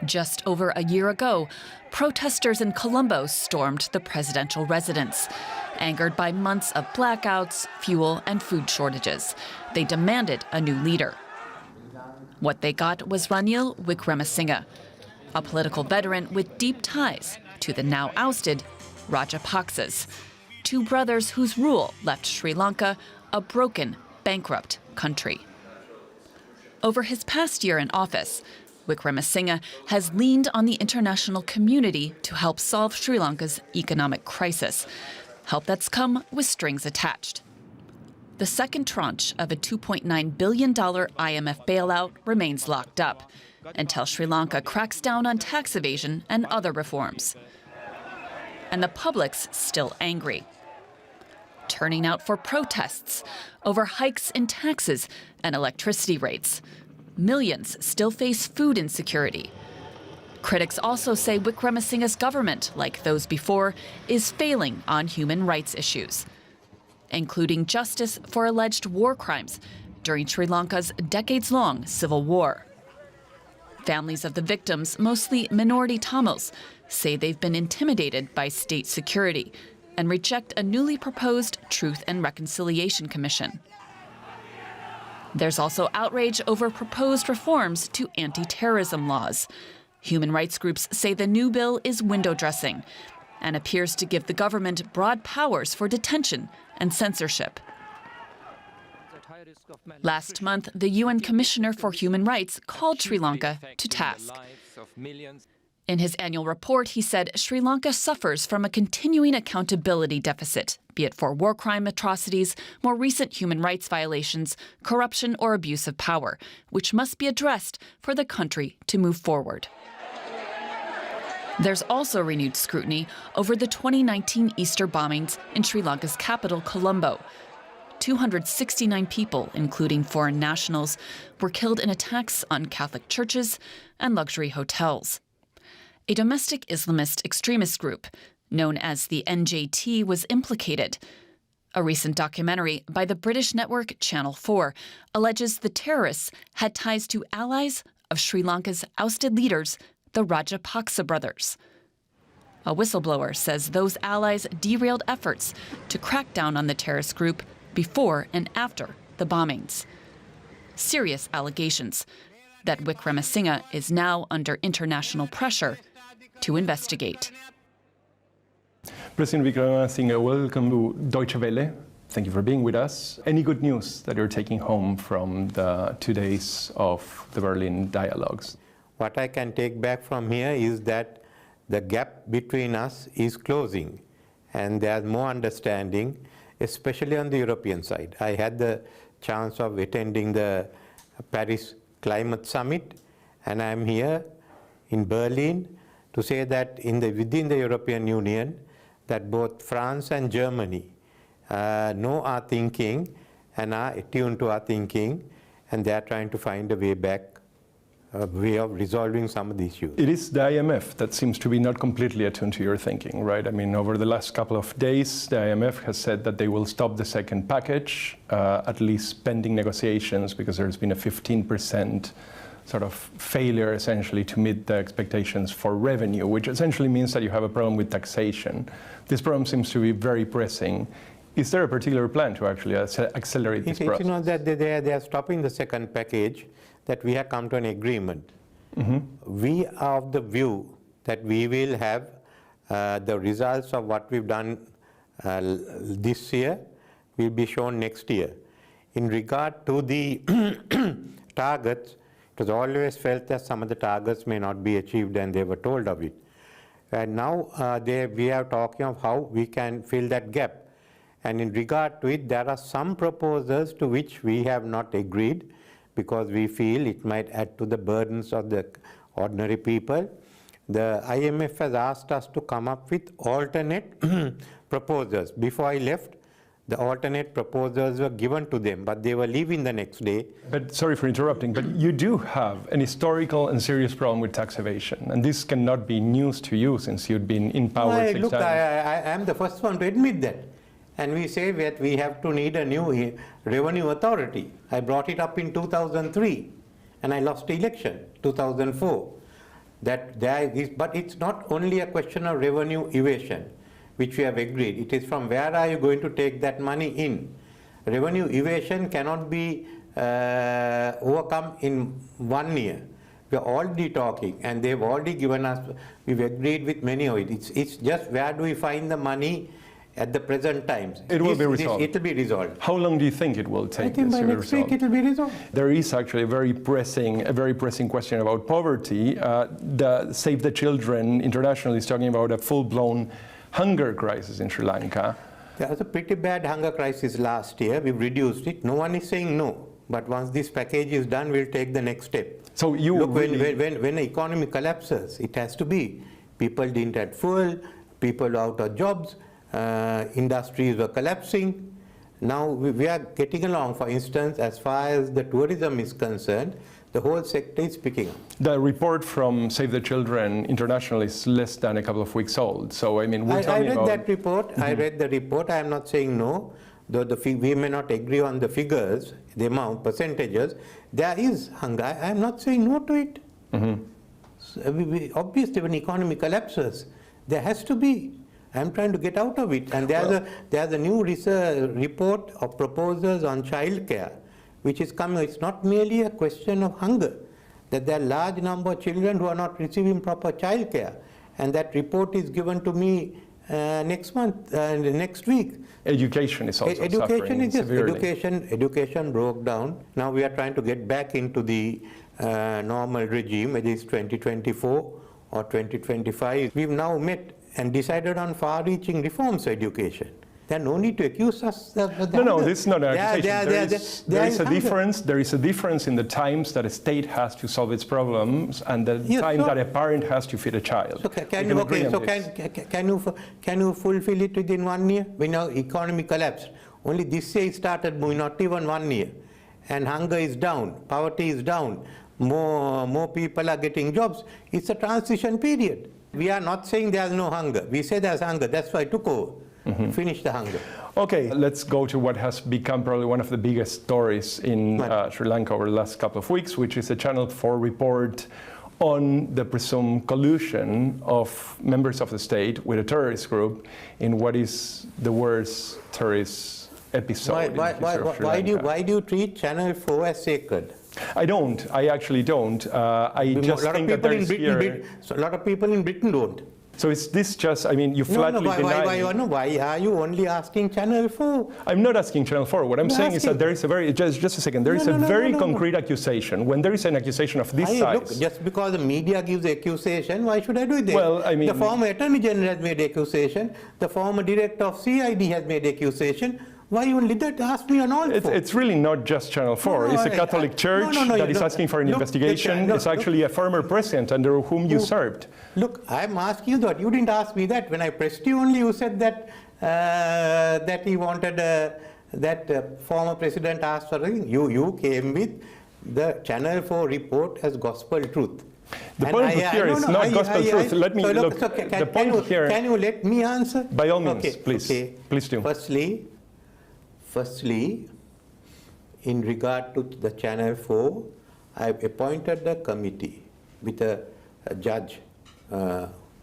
Just over a year ago, protesters in Colombo stormed the presidential residence. Angered by months of blackouts, fuel and food shortages, they demanded a new leader. What they got was Ranil Wickremesinghe, a political veteran with deep ties to the now ousted Rajapaksas, two brothers whose rule left Sri Lanka a broken, bankrupt country. Over his past year in office, Wickremesinghe has leaned on the international community to help solve Sri Lanka's economic crisis, help that's come with strings attached. The second tranche of a $2.9 billion IMF bailout remains locked up until Sri Lanka cracks down on tax evasion and other reforms. And the public's still angry, turning out for protests over hikes in taxes and electricity rates. Millions still face food insecurity. Critics also say Wickremesinghe's government, like those before, is failing on human rights issues, including justice for alleged war crimes during Sri Lanka's decades-long civil war. Families of the victims, mostly minority Tamils, say they've been intimidated by state security and reject a newly proposed Truth and Reconciliation Commission. There's also outrage over proposed reforms to anti-terrorism laws. Human rights groups say the new bill is window dressing and appears to give the government broad powers for detention and censorship. Last month, the UN Commissioner for Human Rights called Sri Lanka to task. In his annual report, he said Sri Lanka suffers from a continuing accountability deficit, be it for war crime atrocities, more recent human rights violations, corruption, or abuse of power, which must be addressed for the country to move forward. There's also renewed scrutiny over the 2019 Easter bombings in Sri Lanka's capital, Colombo. 269 people, including foreign nationals, were killed in attacks on Catholic churches and luxury hotels. A domestic Islamist extremist group, known as the NJT, was implicated. A recent documentary by the British network Channel 4 alleges the terrorists had ties to allies of Sri Lanka's ousted leaders, the Rajapaksa brothers. A whistleblower says those allies derailed efforts to crack down on the terrorist group before and after the bombings. Serious allegations that Wickremesinghe is now under international pressure to investigate. President Wickremesinghe, welcome to Deutsche Welle. Thank you for being with us. Any good news that you're taking home from the 2 days of the Berlin dialogues? What I can take back from here is that the gap between us is closing and there's more understanding, especially on the European side. I had the chance of attending the Paris Climate Summit, and I'm here in Berlin to say that within the European Union, that both France and Germany know our thinking and are attuned to our thinking, and they are trying to find a way back, a way of resolving some of the issues. It is the IMF that seems to be not completely attuned to your thinking, right? I mean, over the last couple of days, the IMF has said that they will stop the second package, at least pending negotiations, because there's been a 15% sort of failure, essentially, to meet the expectations for revenue, which essentially means that you have a problem with taxation. This problem seems to be very pressing. Is there a particular plan to actually accelerate this process? You know that they are stopping the second package, that we have come to an agreement. We are of the view that we will have the results of what we've done this year will be shown next year. In regard to the targets, it was always felt that some of the targets may not be achieved, and they were told of it. And now we are talking of how we can fill that gap. And in regard to it, there are some proposals to which we have not agreed, because we feel it might add to the burdens of the ordinary people. The IMF has asked us to come up with alternate proposals. Before I left, the alternate proposals were given to them, but they were leaving the next day. But sorry for interrupting, but you do have an historical and serious problem with tax evasion, and this cannot be news to you since you've been in power 6 times. I am the first one to admit that. And we say that we have to need a new revenue authority. I brought it up in 2003, and I lost the election, 2004. that there is, but it's not only a question of revenue evasion, which we have agreed. It is from where are you going to take that money in. Revenue evasion cannot be overcome in 1 year. We are already talking, and they've already given us, we've agreed with many of it. It's just where do we find the money at the present times. It will be resolved. It will be resolved. How long do you think it will take? I think by next week it will be resolved. There is actually a very pressing question about poverty. The Save the Children International is talking about a full-blown hunger crisis in Sri Lanka. There was a pretty bad hunger crisis last year. We've reduced it. No one is saying no. But once this package is done, we'll take the next step. So you look, really... when the economy collapses, it has to be. People didn't have fuel, people out of jobs, industries were collapsing. Now we are getting along. For instance, as far as the tourism is concerned, the whole sector is picking up. The report from Save the Children International is less than a couple of weeks old. So, I mean, we're talking about... I read that report. Mm-hmm. I read the report. I am not saying no. Though we may not agree on the figures, the amount, percentages, there is hunger. I am not saying no to it. Mm-hmm. So obviously, when economy collapses, there has to be. I am trying to get out of it. And there's a new research report of proposals on childcare, which is coming. It's not merely a question of hunger, that there are a large number of children who are not receiving proper childcare. And that report is given to me next week. Education is also suffering severely. Education broke down. Now we are trying to get back into the normal regime, whether it's 2024 or 2025. We've now met and decided on far-reaching reforms to education. There's no need to accuse us of No, this is not an accusation. There is a difference. There is a difference in the times that a state has to solve its problems and the time that a parent has to feed a child. So can you fulfill it within 1 year? When our economy collapsed, only this year it started moving, not even 1 year. And hunger is down, poverty is down, more people are getting jobs. It's a transition period. We are not saying there's no hunger. We say there's hunger. That's why I took over. Mm-hmm. Finish the hunger. Okay, let's go to what has become probably one of the biggest stories in Sri Lanka over the last couple of weeks, which is a Channel 4 report on the presumed collusion of members of the state with a terrorist group in what is the worst terrorist episode. Why do you treat Channel 4 as sacred? I don't. I actually don't. I just think that there is here... So a lot of people in Britain don't. So is this just, I mean, you flatly deny... Why are you only asking Channel 4? I'm not asking Channel 4. What I'm saying is that there is a very, just a second, there is a very concrete accusation. When there is an accusation of this size... Look, just because the media gives the accusation, why should I do it? Well, I mean... The former Attorney General has made accusation. The former Director of CID has made accusation. Why you only that? Ask me on all four. It's really not just Channel 4. It's a Catholic church that is asking for an investigation. It's actually a former president under whom you served. Look, I'm asking you that. You didn't ask me that. When I pressed you only, you said that that he wanted, that former president asked for it. You came with the Channel 4 report as gospel truth. The point here is not gospel truth. Let me look. The point here... Can you let me answer? By all means, please. Okay. Please do. Firstly, in regard to the Channel 4, I have appointed the committee with a judge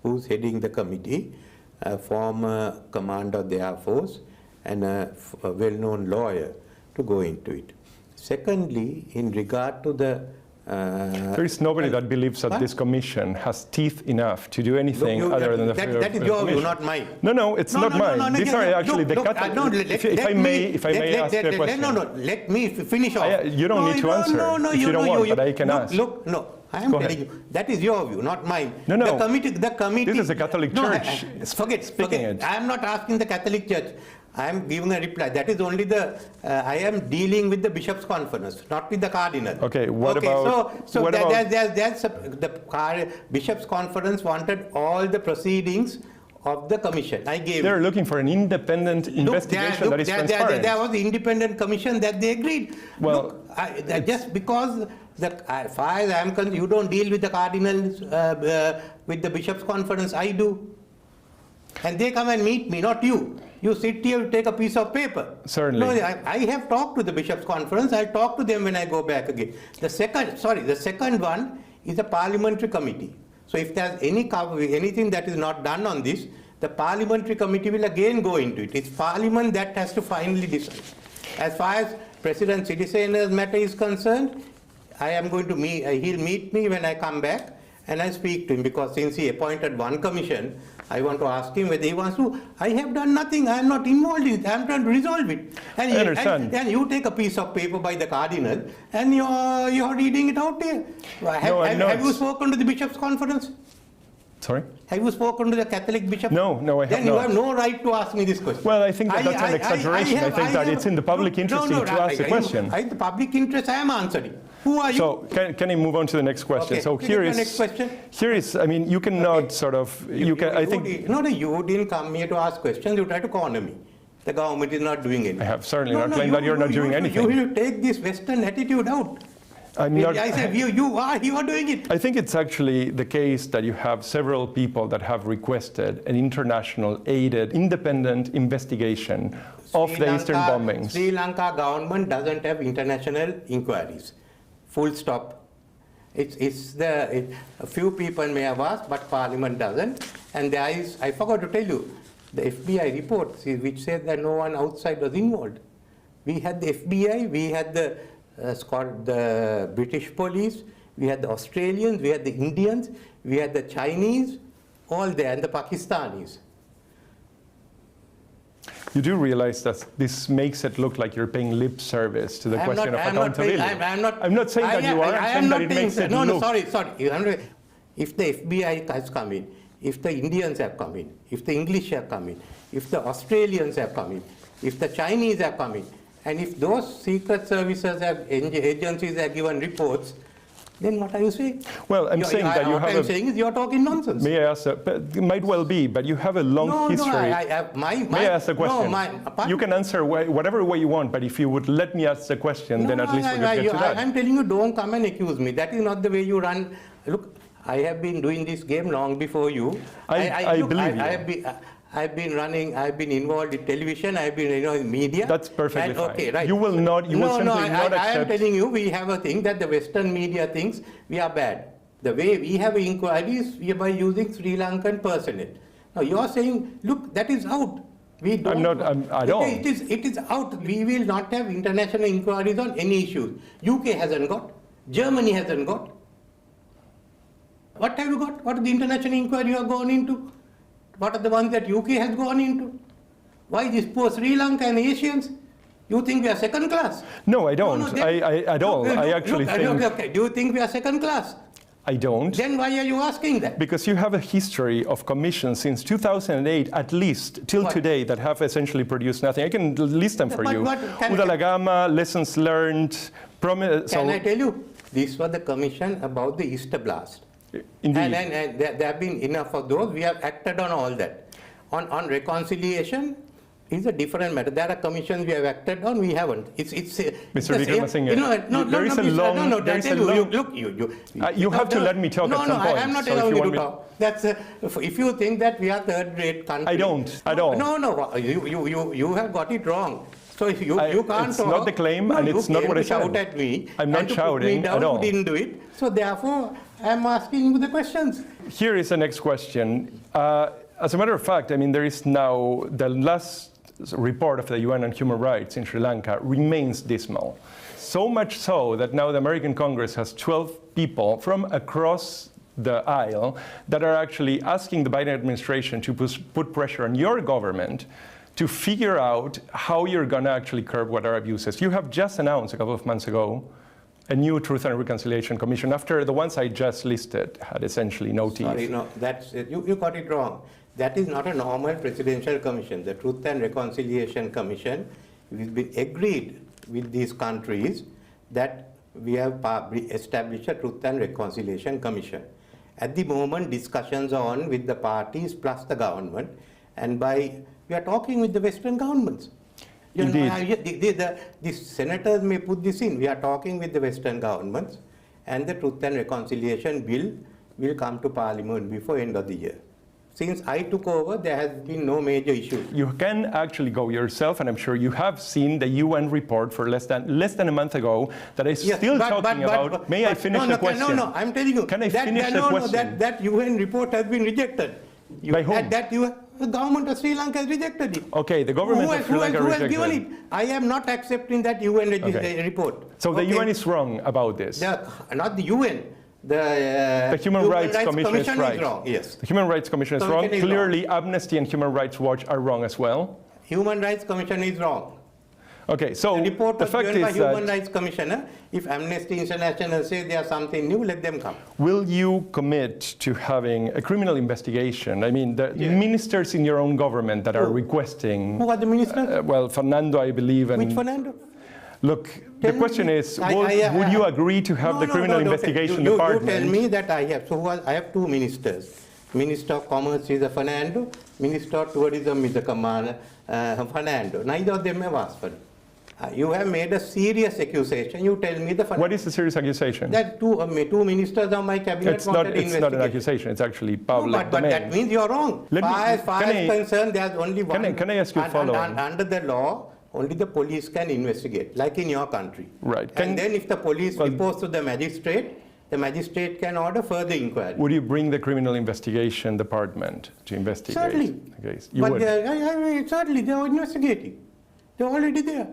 who's heading the committee, a former commander of the Air Force and a well-known lawyer to go into it. Secondly, in regard to the there is nobody that believes that this commission has teeth enough to do anything other than the that is your view, not mine. No, it's not mine. These are actually the if I may ask a question. Let me finish off. You don't need to answer if you don't want, but I can ask. I am telling you, that is your view, not mine. No. The committee. This is a Catholic church. Forget. I am not asking the Catholic Church. I am giving a reply. That is only the, I am dealing with the Bishops' Conference, not with the Cardinal. Okay, about... The Bishops' Conference wanted all the proceedings of the commission. I gave They're looking for an independent investigation that is transparent. There was the independent commission that they agreed. Well, just because, as far as I am concerned, you don't deal with the Cardinals, with the Bishops' Conference, I do. And they come and meet me, not you. You sit here, take a piece of paper. Certainly. No, I have talked to the Bishops' Conference. I'll talk to them when I go back again. The second one is a parliamentary committee. So if there's anything that is not done on this, the parliamentary committee will again go into it. It's Parliament that has to finally decide. As far as President Sirisena's matter is concerned, I am going to meet, he'll meet me when I come back and I speak to him, because since he appointed one commission, I want to ask him whether he wants to. I have done nothing. I am not involved in it. I am trying to resolve it. And I understand. And you take a piece of paper by the cardinal and you're reading it out there. Have you spoken to the Bishops' Conference? Sorry? Have you spoken to the Catholic bishops? No, I have not. Then you have no right to ask me this question. Well, I think that's an exaggeration. I think that it's in the public interest to ask the question. The public interest, I am answering. Who are you? So can I move on to the next question? Okay. So here is, next question. I mean, you cannot sort of, you didn't come here to ask questions, you try to corner me. The government is not doing anything. I have certainly not claimed that you're not doing anything. You take this Western attitude out. I'm not, I said, you are doing it. I think it's actually the case that you have several people that have requested an international aided independent investigation of the Eastern bombings. Sri Lanka government doesn't have international inquiries. Full stop. A few people may have asked, but Parliament doesn't. And there is, I forgot to tell you, the FBI report which said that no one outside was involved. We had the FBI, we had the British police, we had the Australians, we had the Indians, we had the Chinese, all there, and the Pakistanis. You do realize that this makes it look like you're paying lip service to the question of accountability. I'm not saying that you are. I'm saying that it makes it look. No, sorry. If the FBI has come in, if the Indians have come in, if the English have come in, if the Australians have come in, if the Chinese have come in, and if those secret services agencies have given reports, then what are you saying? Well, I'm saying that you have. What I'm saying is you're talking nonsense. May I ask? It might well be, but you have a long history. May I ask the question? You can answer whatever way you want, but if you would let me ask the question, then at least we could get to that. I'm telling you, don't come and accuse me. That is not the way you run. Look, I have been doing this game long before you. I believe you. I've been involved in television, I've been in media. That's perfectly fine. Okay, right. You will simply not accept. I am telling you, we have a thing that the Western media thinks we are bad. The way we have inquiries, we are by using Sri Lankan personnel. Now you are saying, look, that is out. We don't. I don't. It is out. We will not have international inquiries on any issues. UK hasn't got. Germany hasn't got. What have you got? What is the international inquiry you are going into? What are the ones that UK has gone into? Why these poor Sri Lanka and Asians? You think we are second class? No, I don't. At all. I actually think. Okay. Do you think we are second class? I don't. Then why are you asking that? Because you have a history of commissions since 2008, at least till today, that have essentially produced nothing. I can list them for you. Udala Gama, lessons learned. Can I tell you? This was the commission about the Easter blast. Indeed. And there have been enough of those. We have acted on all that. On reconciliation is a different matter. There are commissions we have acted on, we haven't. Mr. Vikramasinghe, there is a long... Look, you have to let me talk at some point. No, I'm not allowing you to talk. If you think that we are third-rate country... I don't. No, you have got it wrong. So if you can't talk... It's not the claim and it's not what I said. You shout at me. I'm not shouting at all. You didn't do it. So therefore, I'm asking you the questions. Here is the next question. As a matter of fact, I mean, there is now the last report of the UN on human rights in Sri Lanka remains dismal. So much so that now the American Congress has 12 people from across the aisle that are actually asking the Biden administration to put pressure on your government to figure out how you're going to actually curb what are abuses. You have just announced a couple of months ago a new Truth and Reconciliation Commission after the ones I just listed had essentially no teeth. Sorry, no, you got it wrong. That is not a normal presidential commission. The Truth and Reconciliation Commission has been agreed with these countries that we have established a Truth and Reconciliation Commission. At the moment, discussions are on with the parties plus the government, and we are talking with the Western governments. The senators may put this in. We are talking with the Western governments, and the Truth and Reconciliation Bill will come to Parliament before end of the year. Since I took over, there has been no major issue. You can actually go yourself, and I'm sure you have seen the UN report for less than a month ago that is still talking about. May I finish the question? No, I'm telling you. Can I finish the question? That UN report has been rejected. By whom? The government of Sri Lanka has rejected it. Okay, the government of Sri Lanka rejected it. Who has given it? I am not accepting that UN report. So the UN is wrong about this? Not the UN. The Human Rights Commission is right. Is wrong, yes. The Human Rights Commission is wrong. Clearly, Amnesty and Human Rights Watch are wrong as well. Human Rights Commission is wrong. Okay, so the report the was fact given by is Human that Rights Commissioner. If Amnesty International says there's something new, let them come. will you commit to having a criminal investigation? I mean, the ministers in your own government that are requesting. Who are the ministers? Well, Fernando, I believe. And Which Fernando? Look, the question is, would you agree to have the criminal investigation department? You tell me that I have. So I have two ministers. Minister of Commerce is a Fernando. Minister of Tourism is a Fernando. Neither of them have asked for it. You have made a serious accusation. You tell me the Fernando. What is the serious accusation? That two ministers of my cabinet wanted to investigate. It's not an accusation. It's actually public But that means you're wrong. As far as concerned, there's only one. Can I ask you a following? Under the law, only the police can investigate, like in your country. Right. And then if the police reports to the magistrate can order further inquiry. Would you bring the criminal investigation department to investigate? Certainly. Okay. You would. Certainly, they are investigating. They're already there.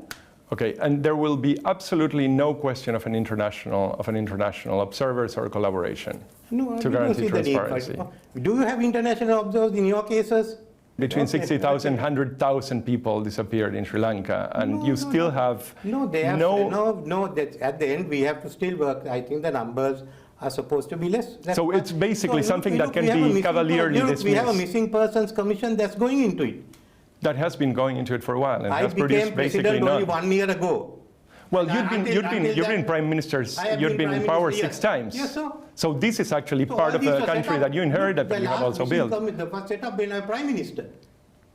Okay, and there will be absolutely no question of an international observers or collaboration to guarantee transparency. Do you have international observers in your cases? Between 60,000 and 100,000 people disappeared in Sri Lanka, and you still have at the end we have to still work. I think the numbers are supposed to be less. So it's basically something that can be cavalierly dismissed. We have a missing persons commission that's going into it. That has been going into it for a while, and I has produced basically president only 1 year ago. Well, you've been prime ministers. You've been in power 6 times. Yes, sir. So this is actually part of a country that you inherited, that you have also built. The first setup when I'm prime minister.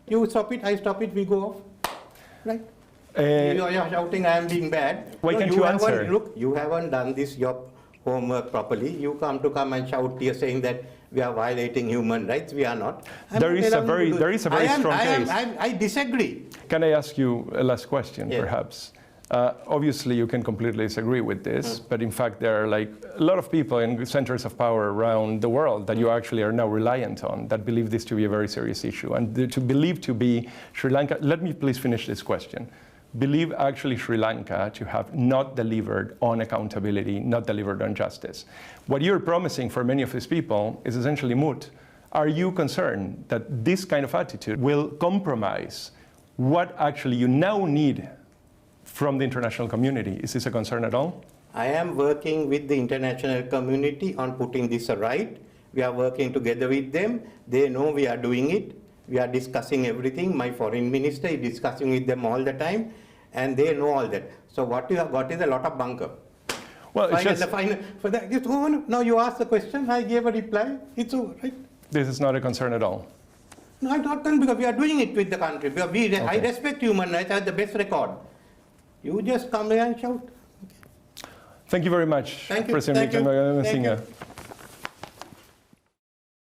You stop it, I stop it, we go off. Right? You're shouting, I am being bad. Why can't you answer? Look, you haven't done your homework properly. You come and shout here saying that we are violating human rights. We are not. There is a very strong case. I disagree. Can I ask you a last question, perhaps? Obviously, you can completely disagree with this, but in fact, there are like a lot of people in centers of power around the world that you actually are now reliant on that believe this to be a very serious issue. And to believe to be Sri Lanka, let me please finish this question. Believe actually Sri Lanka to have not delivered on accountability, not delivered on justice. What you're promising for many of these people is essentially moot. Are you concerned that this kind of attitude will compromise what actually you now need from the international community? Is this a concern at all? I am working with the international community on putting this right. We are working together with them. They know we are doing it. We are discussing everything. My foreign minister is discussing with them all the time, and they know all that. So what you have got is a lot of bunker. Well, it's over. Now you asked the question, I gave a reply, it's over, right? This is not a concern at all? No, I'm not concerned because we are doing it with the country. I respect human rights, I have the best record. You just come here and shout. Thank you very much, Thank you. President Victor Singer.